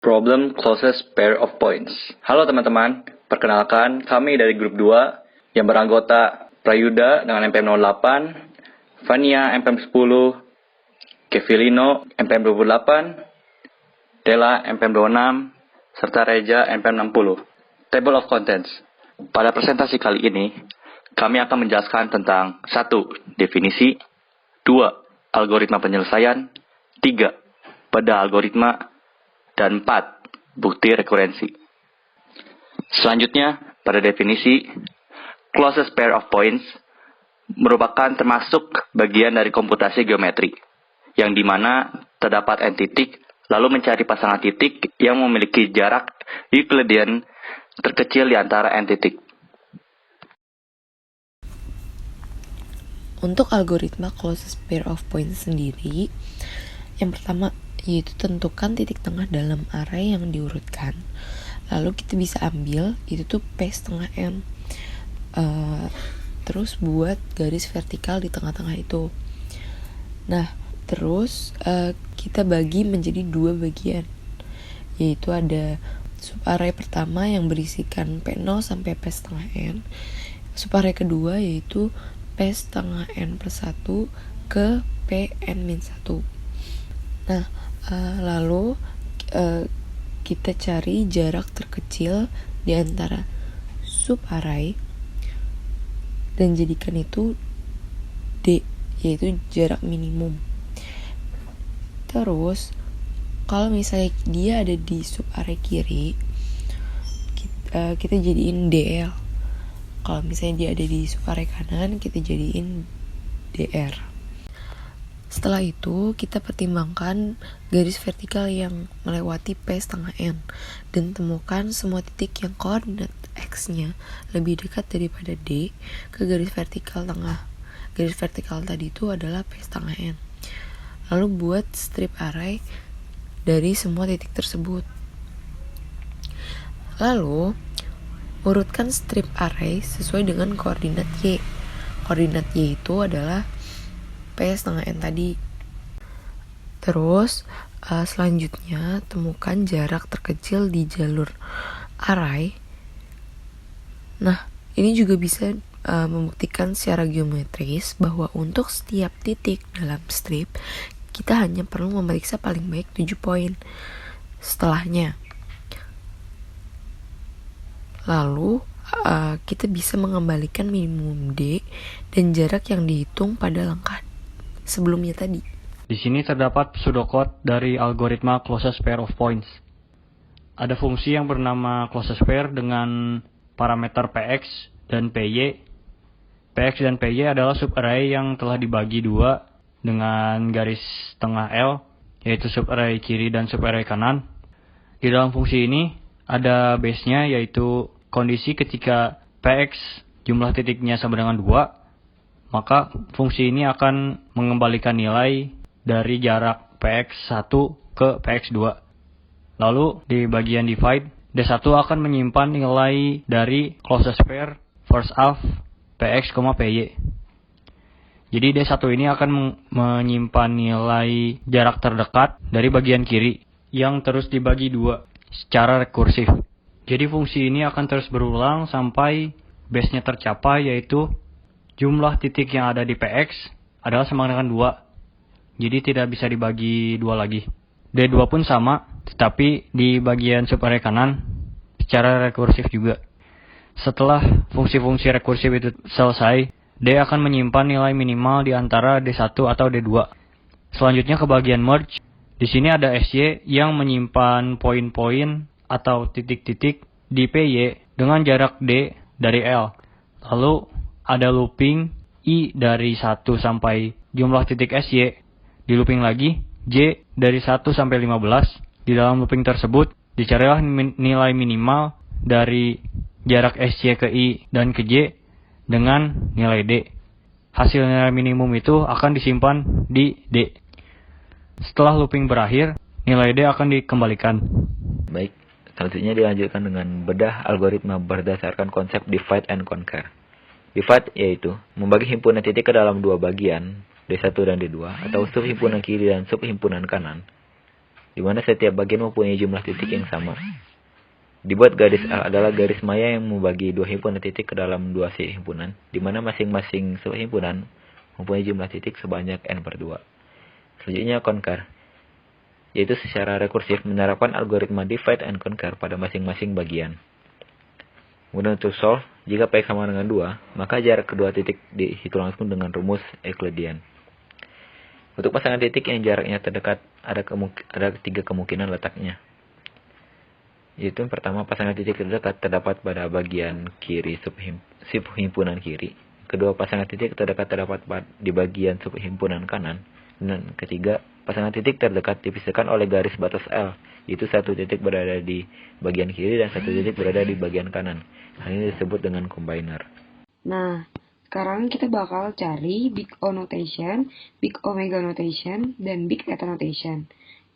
Problem closest pair of points. Halo teman-teman, perkenalkan kami dari grup 2 yang beranggota Prayuda dengan MPM 08, Vania MPM 10, Kevilino MPM 28, Dela MPM 26, serta Reja MPM 60. Table of contents. Pada presentasi kali ini, kami akan menjelaskan tentang 1. Definisi, 2. Algoritma penyelesaian, 3. Beda algoritma, dan 4. Bukti rekurensi. Selanjutnya, pada definisi, closest pair of points merupakan termasuk bagian dari komputasi geometri, yang dimana terdapat n titik, lalu mencari pasangan titik yang memiliki jarak Euclidean terkecil di antara n titik. Untuk algoritma closest pair of points sendiri, yang pertama yaitu tentukan titik tengah dalam array yang diurutkan. Lalu kita bisa ambil itu tuh P setengah N. Terus buat garis vertikal di tengah-tengah itu. Nah, terus kita bagi menjadi 2 bagian. Yaitu ada subarray pertama yang berisikan P0 sampai P setengah N. Subarray kedua yaitu P setengah N plus 1 ke Pn-1. Nah, lalu kita cari jarak terkecil di antara subarray dan jadikan itu D, yaitu jarak minimum. Terus kalau misalnya dia ada di subarray kiri, kita jadiin DL. Kalau misalnya dia ada di subarray kanan, kita jadiin DR. Setelah itu, kita pertimbangkan garis vertikal yang melewati P setengah N dan temukan semua titik yang koordinat X-nya lebih dekat daripada D ke garis vertikal tengah. Garis vertikal tadi itu adalah P setengah N. Lalu buat strip array dari semua titik tersebut. Lalu, urutkan strip array sesuai dengan koordinat Y. Koordinat Y itu adalah P setengah N tadi. Terus selanjutnya temukan jarak terkecil di jalur array. Nah, ini juga bisa membuktikan secara geometris bahwa untuk setiap titik dalam strip kita hanya perlu memeriksa paling baik 7 poin. Setelahnya, lalu kita bisa mengembalikan minimum D dan jarak yang dihitung pada langkah sebelumnya tadi. Di sini terdapat pseudocode dari algoritma closest pair of points. Ada fungsi yang bernama closest pair dengan parameter Px dan Py. Px dan Py adalah subarray yang telah dibagi 2 dengan garis tengah L, yaitu subarray kiri dan subarray kanan. Di dalam fungsi ini ada base-nya, yaitu kondisi ketika Px jumlah titiknya sama dengan 2, maka fungsi ini akan mengembalikan nilai dari jarak Px1 ke Px2. Lalu di bagian divide, D1 akan menyimpan nilai dari closest pair first half Px, Py. Jadi D1 ini akan menyimpan nilai jarak terdekat dari bagian kiri yang terus dibagi 2 secara rekursif. Jadi fungsi ini akan terus berulang sampai base-nya tercapai, yaitu jumlah titik yang ada di Px adalah sama dengan 2. Jadi tidak bisa dibagi 2 lagi. D2 pun sama, tetapi di bagian subarray kanan secara rekursif juga. Setelah fungsi-fungsi rekursif itu selesai, D akan menyimpan nilai minimal di antara D1 atau D2. Selanjutnya ke bagian merge. Di sini ada SY yang menyimpan poin-poin atau titik-titik di PY dengan jarak D dari L. Lalu ada looping I dari 1 sampai jumlah titik SY. Di looping lagi J dari 1 sampai 15. Di dalam looping tersebut dicarilah nilai minimal dari jarak SY ke I dan ke J dengan nilai D. Hasil nilai minimum itu akan disimpan di D. Setelah looping berakhir, nilai D akan dikembalikan. Baik, selanjutnya dilanjutkan dengan bedah algoritma berdasarkan konsep divide and conquer. Divide yaitu membagi himpunan titik ke dalam 2 bagian, D1 dan D2, atau subhimpunan kiri dan subhimpunan kanan. di mana setiap bagian mempunyai jumlah titik yang sama. Dibuat garis A adalah garis maya yang membagi dua himpunan titik ke dalam dua himpunan, di mana masing-masing subhimpunan mempunyai jumlah titik sebanyak n/2. Selanjutnya concar, yaitu secara rekursif menerapkan algoritma divide and conquer pada masing-masing bagian. Kemudian untuk solve, jika PX sama dengan 2, maka jarak kedua titik dihitung langsung dengan rumus Euclidean. Untuk pasangan titik yang jaraknya terdekat, ada 3 kemungkinan letaknya. Yaitu yang pertama, pasangan titik terdekat terdapat pada bagian kiri subhimpunan kiri. Kedua, pasangan titik terdekat terdapat di bagian subhimpunan kanan. Dan ketiga, pasangan titik terdekat dipisahkan oleh garis batas L, yaitu satu titik berada di bagian kiri dan satu titik berada di bagian kanan. Hal ini disebut dengan combiner. Nah, sekarang kita bakal cari big O notation, big omega notation, dan big theta notation.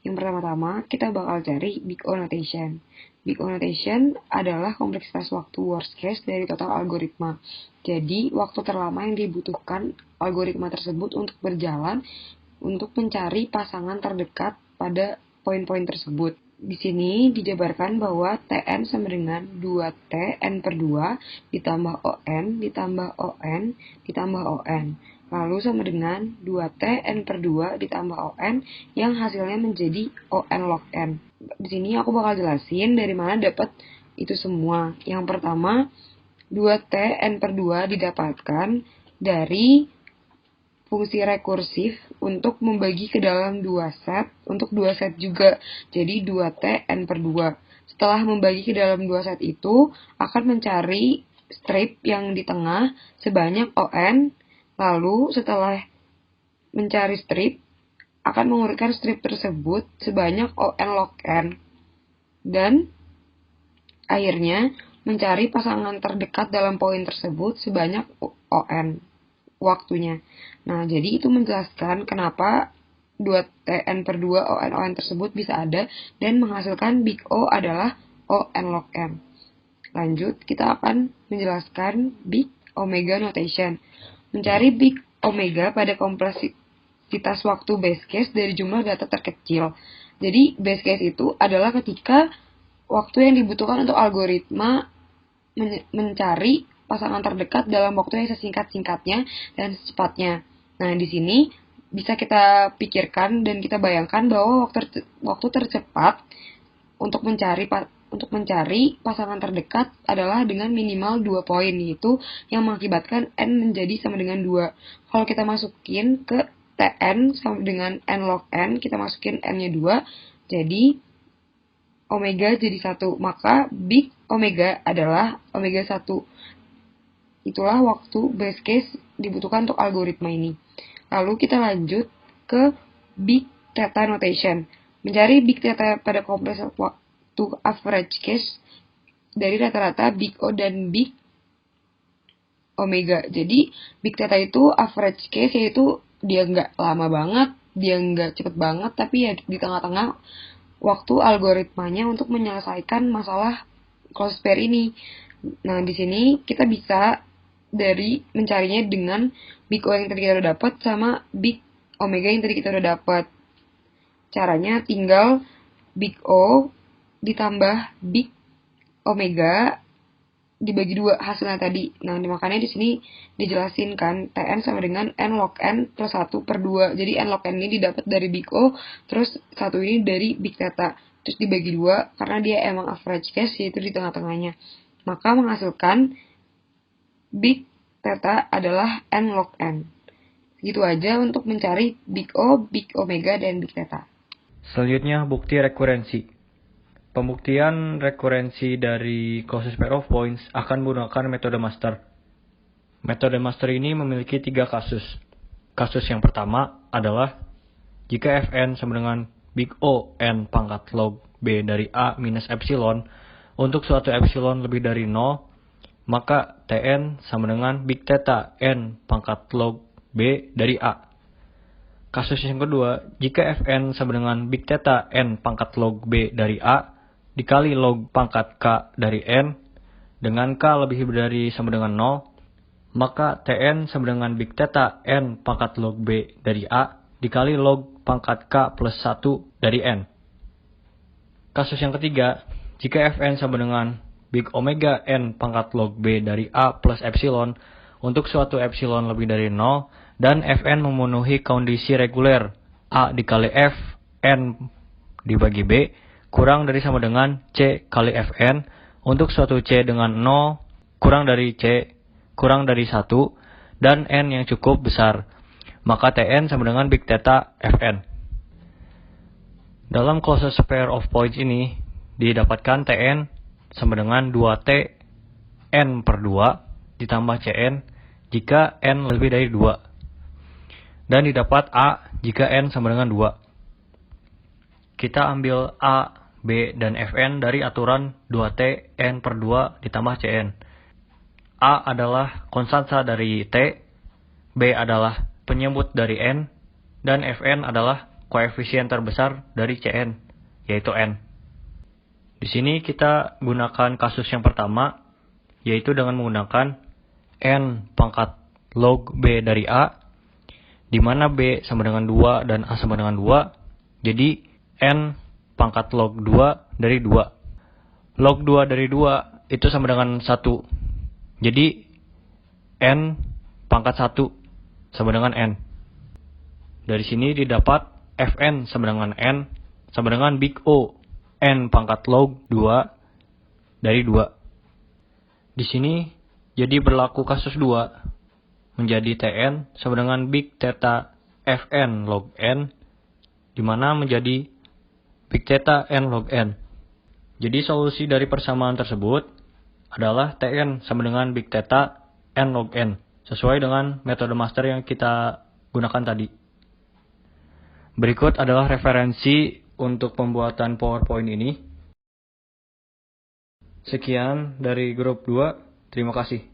Yang pertama-tama, kita bakal cari big O notation. Big O notation adalah kompleksitas waktu worst case dari total algoritma. Jadi, waktu terlama yang dibutuhkan algoritma tersebut untuk berjalan untuk mencari pasangan terdekat pada poin-poin tersebut. Di sini dijabarkan bahwa Tn sama dengan 2T n/2 ditambah On ditambah On ditambah On. Lalu sama dengan 2T n/2 ditambah On yang hasilnya menjadi On log N. Di sini aku bakal jelasin dari mana dapat itu semua. Yang pertama, 2T n/2 didapatkan dari fungsi rekursif untuk membagi ke dalam dua set, untuk dua set juga. Jadi 2T n/2. Setelah membagi ke dalam dua set itu, akan mencari strip yang di tengah sebanyak On. Lalu setelah mencari strip, akan mengurutkan strip tersebut sebanyak On log N. Dan akhirnya mencari pasangan terdekat dalam poin tersebut sebanyak On waktunya. Nah, jadi itu menjelaskan kenapa 2Tn/2 On tersebut bisa ada dan menghasilkan big O adalah On log N. Lanjut, kita akan menjelaskan big omega notation. Mencari big omega pada kompleksitas waktu base case dari jumlah data terkecil. Jadi, base case itu adalah ketika waktu yang dibutuhkan untuk algoritma mencari pasangan terdekat dalam waktu yang sesingkat-singkatnya dan secepatnya. Nah, di sini bisa kita pikirkan dan kita bayangkan bahwa waktu tercepat untuk mencari pasangan terdekat adalah dengan minimal 2 poin, yaitu yang mengakibatkan N menjadi sama dengan 2. Kalau kita masukin ke Tn sama dengan N log N, kita masukin N-nya 2, jadi omega jadi 1. Maka big omega adalah omega 1. Itulah waktu base case dibutuhkan untuk algoritma ini. Lalu kita lanjut ke big theta notation. Mencari big theta pada kompleksitas waktu average case dari rata-rata big O dan big omega. Jadi big theta itu average case, yaitu dia nggak lama banget, dia nggak cepet banget, tapi ya di tengah-tengah waktu algoritmanya untuk menyelesaikan masalah closed pair ini. Nah, di sini kita bisa dari mencarinya dengan big O yang tadi kita udah dapat sama big omega yang tadi kita udah dapat. Caranya tinggal big O ditambah big omega dibagi 2 hasilnya tadi. Nah, makanya di sini dijelasin kan Tn sama dengan N log N plus 1/2. Jadi N log N ini didapat dari big O, terus 1 ini dari big theta. Terus dibagi 2 karena dia emang average case, yaitu di tengah-tengahnya. Maka menghasilkan big theta adalah N log N. Gitu aja untuk mencari big O, big omega, dan big theta. Selanjutnya, bukti rekurensi. Pembuktian rekurensi dari closest pair of points akan menggunakan metode master. Metode master ini memiliki 3 kasus. Kasus yang pertama adalah jika Fn sama dengan big O n pangkat log B dari A minus epsilon untuk suatu epsilon lebih dari 0, maka Tn sama dengan big theta n pangkat log B dari A. Kasus yang kedua, jika Fn sama dengan big theta n pangkat log B dari A dikali log pangkat K dari N dengan K lebih dari sama dengan 0, maka Tn sama dengan big theta n pangkat log B dari A dikali log pangkat K plus 1 dari N. Kasus yang ketiga, jika Fn sama dengan big omega n pangkat log B dari A plus epsilon untuk suatu epsilon lebih dari 0 dan Fn memenuhi kondisi reguler A dikali F n dibagi B kurang dari sama dengan C kali Fn untuk suatu C dengan 0 kurang dari C kurang dari 1 dan n yang cukup besar, maka Tn sama dengan big theta Fn. Dalam closest pair of points ini didapatkan Tn sama dengan 2T n per 2 ditambah Cn jika n lebih dari 2. Dan didapat A jika n sama dengan 2. Kita ambil A, B, dan Fn dari aturan 2T n per 2 ditambah Cn. A adalah konstansa dari T, B adalah penyebut dari n, dan Fn adalah koefisien terbesar dari Cn, yaitu n. Di sini kita gunakan kasus yang pertama, yaitu dengan menggunakan n pangkat log B dari A, di mana B sama dengan 2 dan A sama dengan 2, jadi n pangkat log 2 dari 2. Log 2 dari 2 itu sama dengan 1, jadi n pangkat 1 sama dengan n. Dari sini didapat Fn sama dengan n sama dengan big O n pangkat log 2 dari 2. Di sini jadi berlaku kasus 2 menjadi Tn sama dengan big theta Fn log n, di mana menjadi big theta n log n. Jadi solusi dari persamaan tersebut adalah Tn sama dengan big theta n log n, sesuai dengan metode master yang kita gunakan tadi. Berikut adalah referensi untuk pembuatan PowerPoint ini. Sekian dari grup 2, terima kasih.